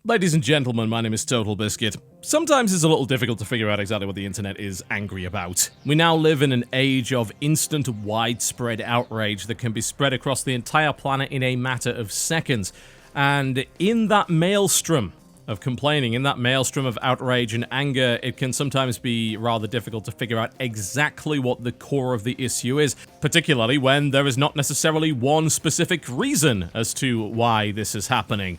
Ladies and gentlemen, my name is TotalBiscuit. Sometimes it's a little difficult to figure out exactly what the internet is angry about. We now live in an age of instant, widespread outrage that can be spread across the entire planet in a matter of seconds. And in that maelstrom of complaining, in that maelstrom of outrage and anger, it can sometimes be rather difficult to figure out exactly what the core of the issue is, particularly when there is not necessarily one specific reason as to why this is happening.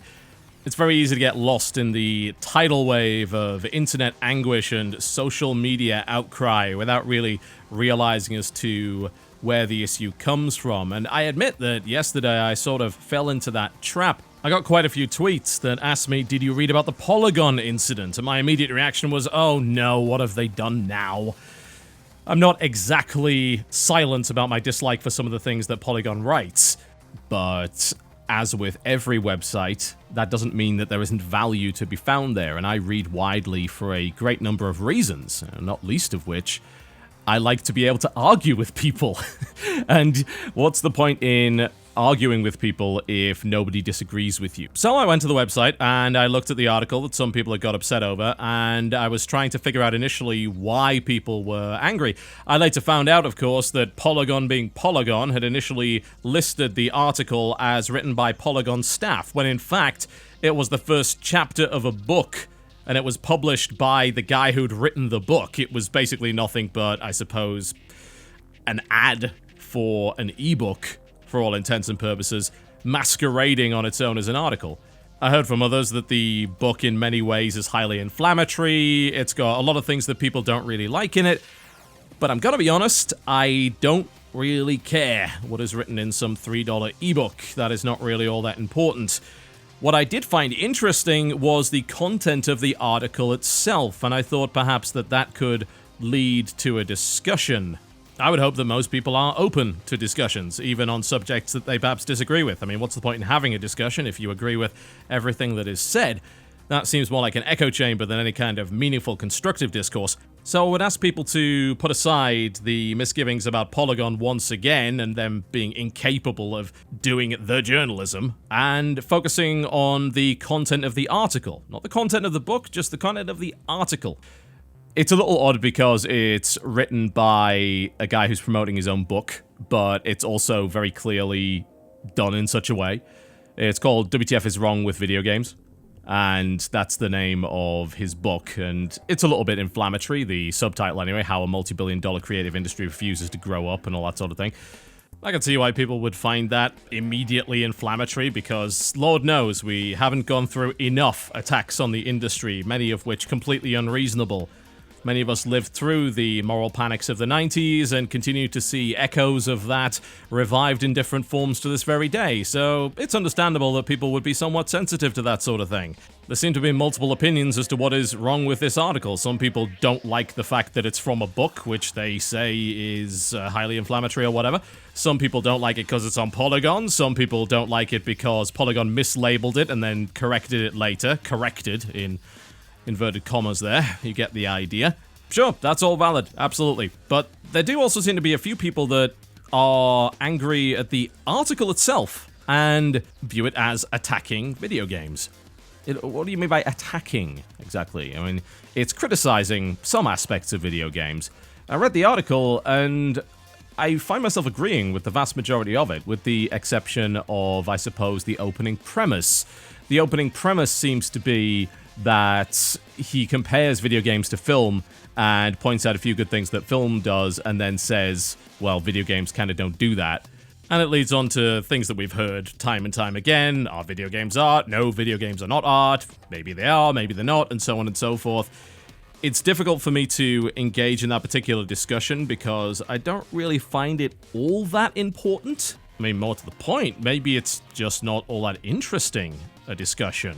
It's very easy to get lost in the tidal wave of internet anguish and social media outcry without really realizing as to where the issue comes from. And I admit that yesterday I sort of fell into that trap. I got quite a few tweets that asked me, did you read about the Polygon incident? And my immediate reaction was, oh no, what have they done now? I'm not exactly silent about my dislike for some of the things that Polygon writes, but as with every website, that doesn't mean that there isn't value to be found there, and I read widely for a great number of reasons, not least of which, I like to be able to argue with people. And what's the point in arguing with people if nobody disagrees with you? So I went to the website and I looked at the article that some people had got upset over, and I was trying to figure out initially why people were angry. I later found out, of course, that Polygon being Polygon had initially listed the article as written by Polygon staff, when in fact it was the first chapter of a book, and it was published by the guy who'd written the book. It was basically nothing but, I suppose, an ad for an ebook, for all intents and purposes, masquerading on its own as an article. I heard from others that the book in many ways is highly inflammatory, it's got a lot of things that people don't really like in it, but I'm gonna be honest, I don't really care what is written in some $3 ebook. That is not really all that important. What I did find interesting was the content of the article itself, and I thought perhaps that that could lead to a discussion. I would hope that most people are open to discussions, even on subjects that they perhaps disagree with. I mean, what's the point in having a discussion if you agree with everything that is said? That seems more like an echo chamber than any kind of meaningful, constructive discourse. So I would ask people to put aside the misgivings about Polygon once again, and them being incapable of doing the journalism, and focusing on the content of the article. Not the content of the book, just the content of the article. It's a little odd because it's written by a guy who's promoting his own book, but it's also very clearly done in such a way. It's called WTF is Wrong with Video Games, and that's the name of his book, and it's a little bit inflammatory, the subtitle anyway, how a multi-billion-dollar creative industry refuses to grow up and all that sort of thing. I can see why people would find that immediately inflammatory, because Lord knows we haven't gone through enough attacks on the industry, many of which completely unreasonable. Many of us lived through the moral panics of the 90s and continue to see echoes of that revived in different forms to this very day, so it's understandable that people would be somewhat sensitive to that sort of thing. There seem to be multiple opinions as to what is wrong with this article. Some people don't like the fact that it's from a book, which they say is highly inflammatory or whatever. Some people don't like it because it's on Polygon. Some people don't like it because Polygon mislabeled it and then corrected it later. Corrected in inverted commas there, you get the idea. Sure, that's all valid, absolutely. But there do also seem to be a few people that are angry at the article itself and view it as attacking video games. What do you mean by attacking, exactly? I mean, it's criticizing some aspects of video games. I read the article and I find myself agreeing with the vast majority of it, with the exception of, I suppose, the opening premise. The opening premise seems to be that he compares video games to film and points out a few good things that film does and then says, well, video games kind of don't do that. And it leads on to things that we've heard time and time again. Are video games art? No, video games are not art. Maybe they are, maybe they're not, and so on and so forth. It's difficult for me to engage in that particular discussion because I don't really find it all that important. I mean, more to the point, maybe it's just not all that interesting, a discussion.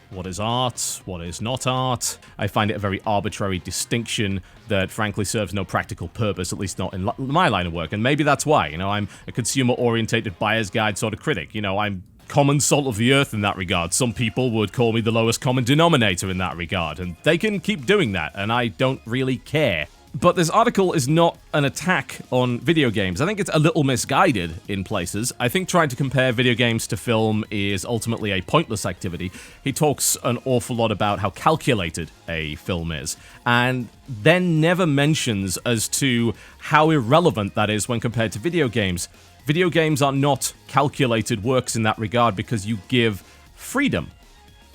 What is art? What is not art? I find it a very arbitrary distinction that frankly serves no practical purpose, at least not in my line of work. And maybe that's why, I'm a consumer-orientated buyer's guide sort of critic. I'm common salt of the earth in that regard. Some people would call me the lowest common denominator in that regard, and they can keep doing that, and I don't really care. But this article is not an attack on video games. I think it's a little misguided in places. I think trying to compare video games to film is ultimately a pointless activity. He talks an awful lot about how calculated a film is, and then never mentions as to how irrelevant that is when compared to video games. Video games are not calculated works in that regard because you give freedom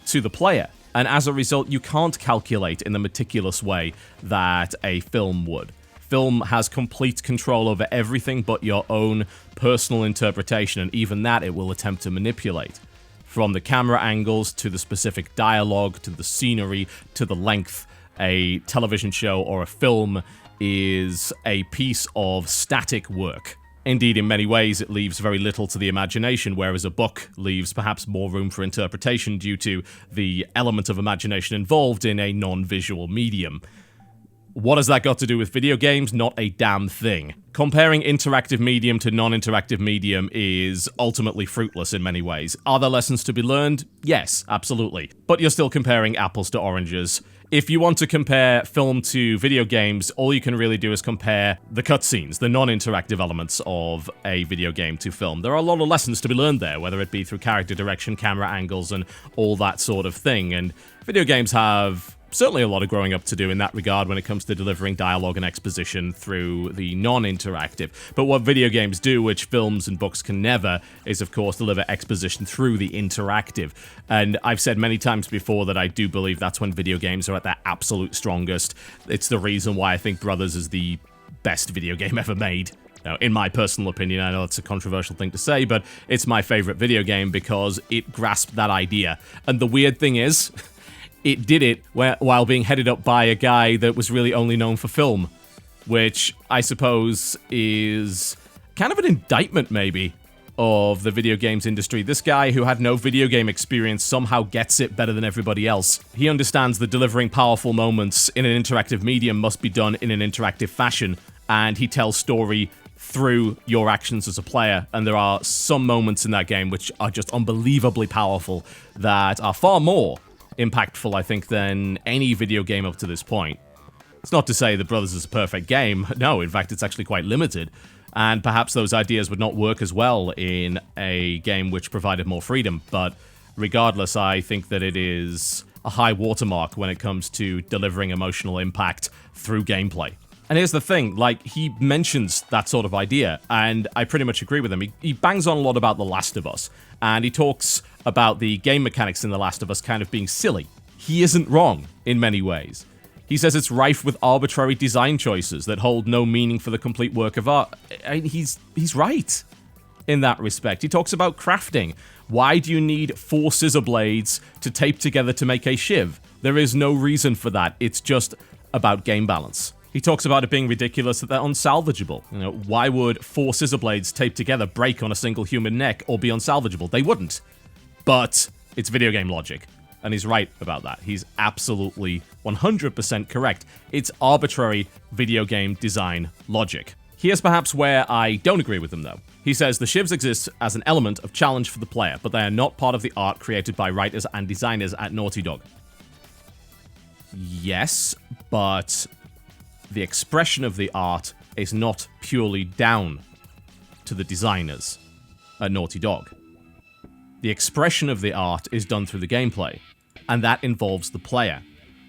to the player. And as a result, you can't calculate in the meticulous way that a film would. Film has complete control over everything but your own personal interpretation, and even that it will attempt to manipulate. From the camera angles, to the specific dialogue, to the scenery, to the length, a television show or a film is a piece of static work. Indeed, in many ways, it leaves very little to the imagination, whereas a book leaves perhaps more room for interpretation due to the element of imagination involved in a non-visual medium. What has that got to do with video games? Not a damn thing. Comparing interactive medium to non-interactive medium is ultimately fruitless in many ways. Are there lessons to be learned? Yes, absolutely. But you're still comparing apples to oranges. If you want to compare film to video games, all you can really do is compare the cutscenes, the non-interactive elements of a video game to film. There are a lot of lessons to be learned there, whether it be through character direction, camera angles, and all that sort of thing. And video games have certainly a lot of growing up to do in that regard when it comes to delivering dialogue and exposition through the non-interactive. But what video games do, which films and books can never, is of course deliver exposition through the interactive. And I've said many times before that I do believe that's when video games are at their absolute strongest. It's the reason why I think Brothers is the best video game ever made. Now, in my personal opinion, I know it's a controversial thing to say, but it's my favorite video game because it grasped that idea. And the weird thing is, it did it while being headed up by a guy that was really only known for film, which I suppose is kind of an indictment, maybe, of the video games industry. This guy who had no video game experience somehow gets it better than everybody else. He understands that delivering powerful moments in an interactive medium must be done in an interactive fashion, and he tells story through your actions as a player, and there are some moments in that game which are just unbelievably powerful that are far more impactful, I think, than any video game up to this point. It's not to say that Brothers is a perfect game. No, in fact, it's actually quite limited. And perhaps those ideas would not work as well in a game which provided more freedom. But regardless, I think that it is a high watermark when it comes to delivering emotional impact through gameplay. And here's the thing, like, he mentions that sort of idea, and I pretty much agree with him. He bangs on a lot about The Last of Us, and he talks about the game mechanics in The Last of Us kind of being silly. He isn't wrong in many ways. He says it's rife with arbitrary design choices that hold no meaning for the complete work of art. He's right in that respect. He talks about crafting. Why do you need 4 scissor blades to tape together to make a shiv? There is no reason for that. It's just about game balance. He talks about it being ridiculous that they're unsalvageable. You know, why would 4 scissor blades taped together break on a single human neck or be unsalvageable? They wouldn't. But it's video game logic. And he's right about that. He's absolutely 100% correct. It's arbitrary video game design logic. Here's perhaps where I don't agree with him, though. He says the shivs exist as an element of challenge for the player, but they are not part of the art created by writers and designers at Naughty Dog. Yes, but the expression of the art is not purely down to the designers at Naughty Dog. The expression of the art is done through the gameplay, and that involves the player.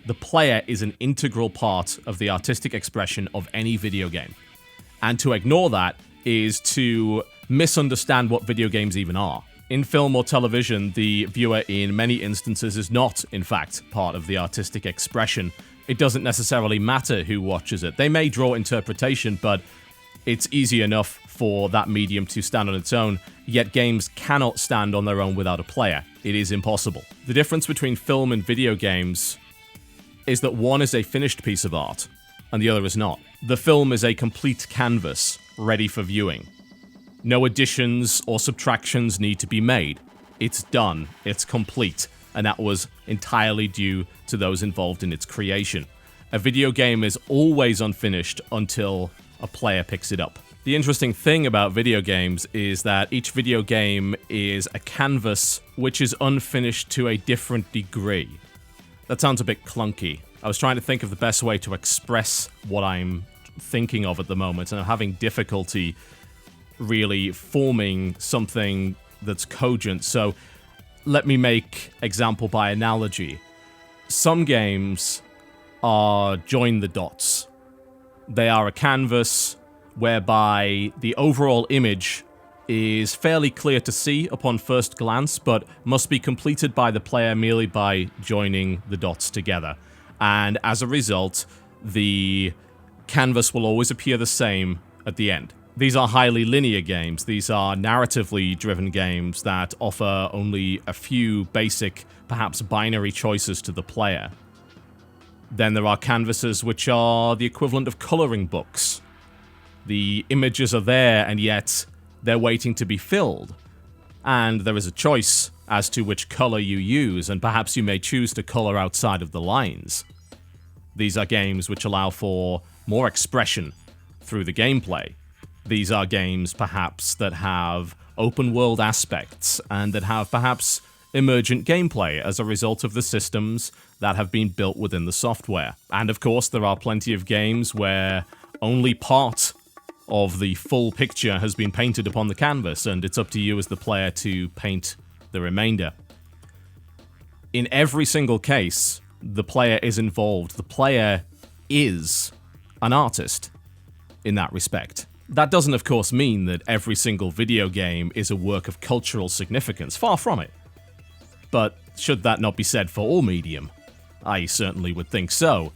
The player is an integral part of the artistic expression of any video game. And to ignore that is to misunderstand what video games even are. In film or television, the viewer in many instances is not, in fact, part of the artistic expression. It doesn't necessarily matter who watches it. They may draw interpretation, but it's easy enough for that medium to stand on its own, yet games cannot stand on their own without a player. It is impossible. The difference between film and video games is that one is a finished piece of art, and the other is not. The film is a complete canvas, ready for viewing. No additions or subtractions need to be made. It's done, it's complete, and that was entirely due to those involved in its creation. A video game is always unfinished until a player picks it up. The interesting thing about video games is that each video game is a canvas which is unfinished to a different degree. That sounds a bit clunky, I was trying to think of the best way to express what I'm thinking of at the moment, and I'm having difficulty really forming something that's cogent. So let me make example by analogy. Some games are join the dots. They are a canvas whereby the overall image is fairly clear to see upon first glance, but must be completed by the player merely by joining the dots together. And as a result, the canvas will always appear the same at the end. These are highly linear games. These are narratively driven games that offer only a few basic, perhaps binary choices to the player. Then there are canvases which are the equivalent of coloring books. The images are there, and yet they're waiting to be filled. And there is a choice as to which color you use, and perhaps you may choose to color outside of the lines. These are games which allow for more expression through the gameplay. These are games, perhaps, that have open-world aspects, and that have, perhaps, emergent gameplay as a result of the systems that have been built within the software. And of course, there are plenty of games where only part of the full picture has been painted upon the canvas, and it's up to you as the player to paint the remainder. In every single case, the player is involved. The player is an artist in that respect. That doesn't, of course, mean that every single video game is a work of cultural significance. Far from it. But should that not be said for all medium? I certainly would think so.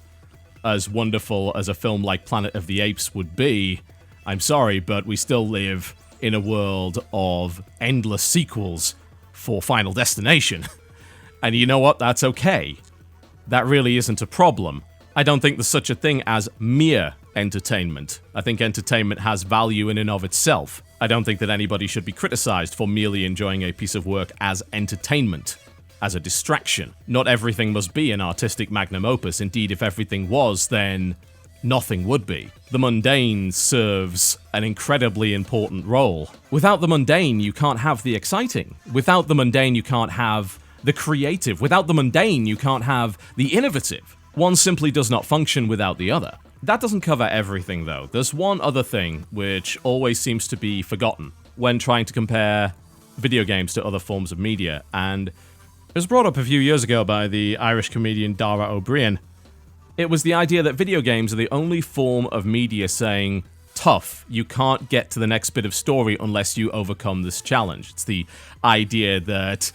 As wonderful as a film like Planet of the Apes would be, I'm sorry, but we still live in a world of endless sequels for Final Destination. And you know what? That's okay. That really isn't a problem. I don't think there's such a thing as mere entertainment. I think entertainment has value in and of itself. I don't think that anybody should be criticized for merely enjoying a piece of work as entertainment, as a distraction. Not everything must be an artistic magnum opus. Indeed, if everything was, then nothing would be. The mundane serves an incredibly important role. Without the mundane, you can't have the exciting. Without the mundane, you can't have the creative. Without the mundane, you can't have the innovative. One simply does not function without the other. That doesn't cover everything, though. There's one other thing which always seems to be forgotten when trying to compare video games to other forms of media, and it was brought up a few years ago by the Irish comedian Dara O'Brien. It was the idea that video games are the only form of media saying, tough, you can't get to the next bit of story unless you overcome this challenge. It's the idea that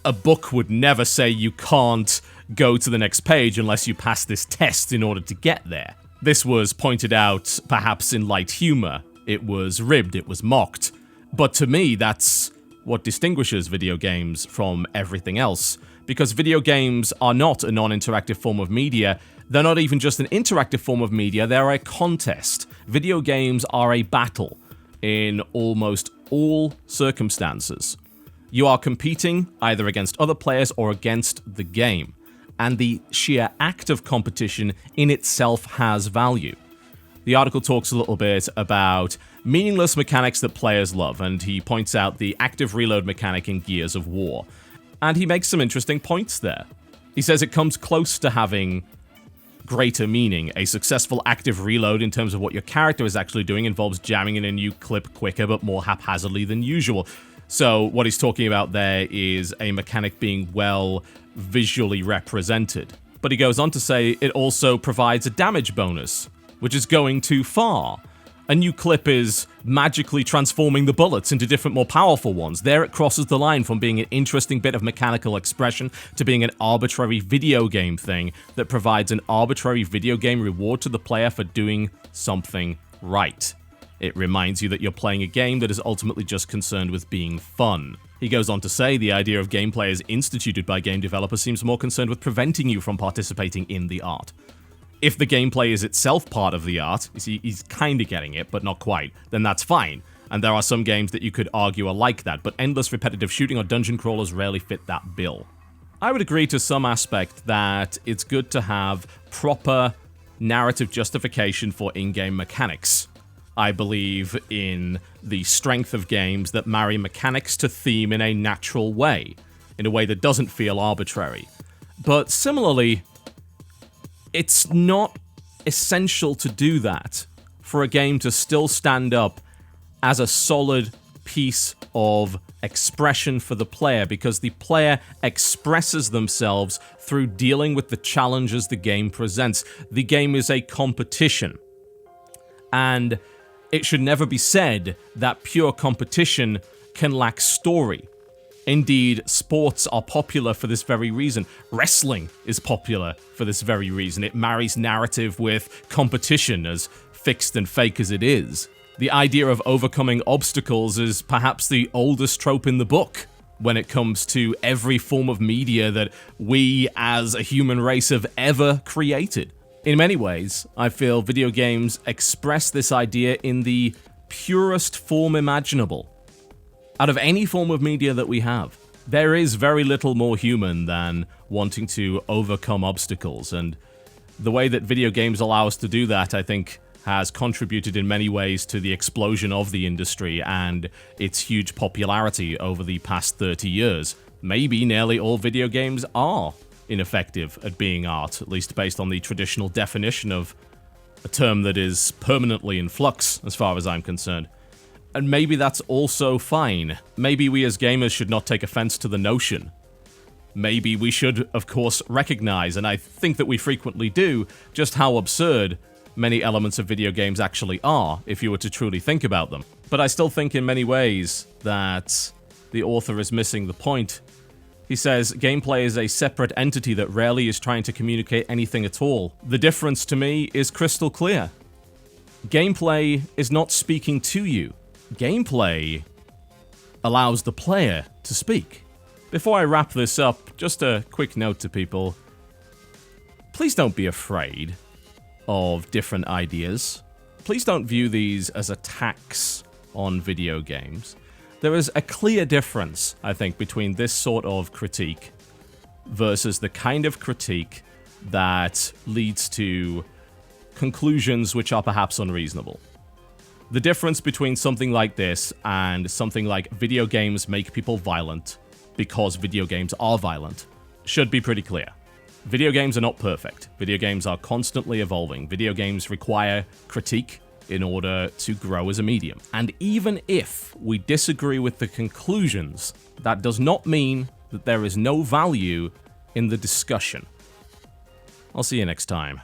a book would never say you can't go to the next page unless you pass this test in order to get there. This was pointed out perhaps in light humor. It was ribbed, it was mocked. But to me, that's what distinguishes video games from everything else. Because video games are not a non-interactive form of media. They're not even just an interactive form of media, they're a contest. Video games are a battle in almost all circumstances. You are competing either against other players or against the game. And the sheer act of competition in itself has value. The article talks a little bit about meaningless mechanics that players love, and he points out the active reload mechanic in Gears of War. And he makes some interesting points there. He says it comes close to having greater meaning. A successful active reload in terms of what your character is actually doing involves jamming in a new clip quicker but more haphazardly than usual. So what he's talking about there is a mechanic being well visually represented. But he goes on to say it also provides a damage bonus, which is going too far. A new clip is magically transforming the bullets into different, more powerful ones. There it crosses the line from being an interesting bit of mechanical expression to being an arbitrary video game thing that provides an arbitrary video game reward to the player for doing something right. It reminds you that you're playing a game that is ultimately just concerned with being fun. He goes on to say the idea of gameplay as instituted by game developers seems more concerned with preventing you from participating in the art. If the gameplay is itself part of the art, you see, he's kind of getting it, but not quite, then that's fine. And there are some games that you could argue are like that, but endless repetitive shooting or dungeon crawlers rarely fit that bill. I would agree to some aspect that it's good to have proper narrative justification for in-game mechanics. I believe in the strength of games that marry mechanics to theme in a natural way, in a way that doesn't feel arbitrary. But similarly, It's not essential to do that for a game to still stand up as a solid piece of expression for the player, because the player expresses themselves through dealing with the challenges the game presents. The game is a competition, and it should never be said that pure competition can lack story. Indeed, sports are popular for this very reason. Wrestling is popular for this very reason. It marries narrative with competition, as fixed and fake as it is. The idea of overcoming obstacles is perhaps the oldest trope in the book when it comes to every form of media that we as a human race have ever created. In many ways, I feel video games express this idea in the purest form imaginable. Out of any form of media that we have, there is very little more human than wanting to overcome obstacles, and the way that video games allow us to do that, I think, has contributed in many ways to the explosion of the industry and its huge popularity over the past 30 years. Maybe nearly all video games are ineffective at being art, at least based on the traditional definition of a term that is permanently in flux, as far as I'm concerned. And maybe that's also fine. Maybe we as gamers should not take offense to the notion. Maybe we should, of course, recognize, and I think that we frequently do, just how absurd many elements of video games actually are, if you were to truly think about them. But I still think in many ways that the author is missing the point. He says, gameplay is a separate entity that rarely is trying to communicate anything at all. The difference to me is crystal clear. Gameplay is not speaking to you. Gameplay allows the player to speak. Before I wrap this up, just a quick note to people. Please don't be afraid of different ideas. Please don't view these as attacks on video games. There is a clear difference, I think, between this sort of critique versus the kind of critique that leads to conclusions which are perhaps unreasonable. The difference between something like this and something like video games make people violent because video games are violent should be pretty clear. Video games are not perfect. Video games are constantly evolving. Video games require critique in order to grow as a medium. And even if we disagree with the conclusions, that does not mean that there is no value in the discussion. I'll see you next time.